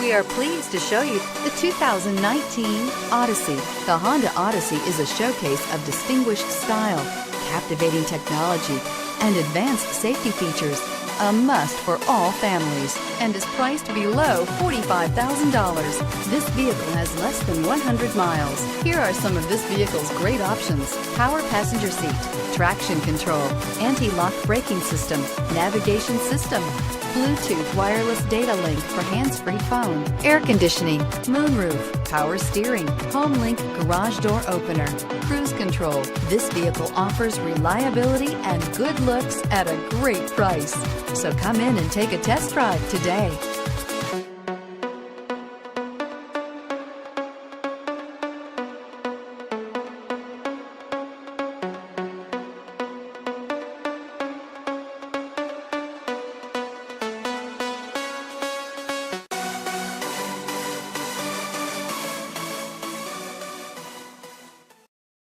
We are pleased to show you the 2019 Odyssey. The Honda Odyssey is a showcase of distinguished style, captivating technology, and advanced safety features. A must for all families, and is priced below $45,000. This vehicle has less than 100 miles. Here are some of this vehicle's great options: power passenger seat, traction control, anti-lock braking system, navigation system, Bluetooth wireless data link for hands-free phone, air conditioning, moonroof, power steering, home link garage door opener, cruise control. This vehicle offers reliability and good looks at a great price. So come in and take a test drive today.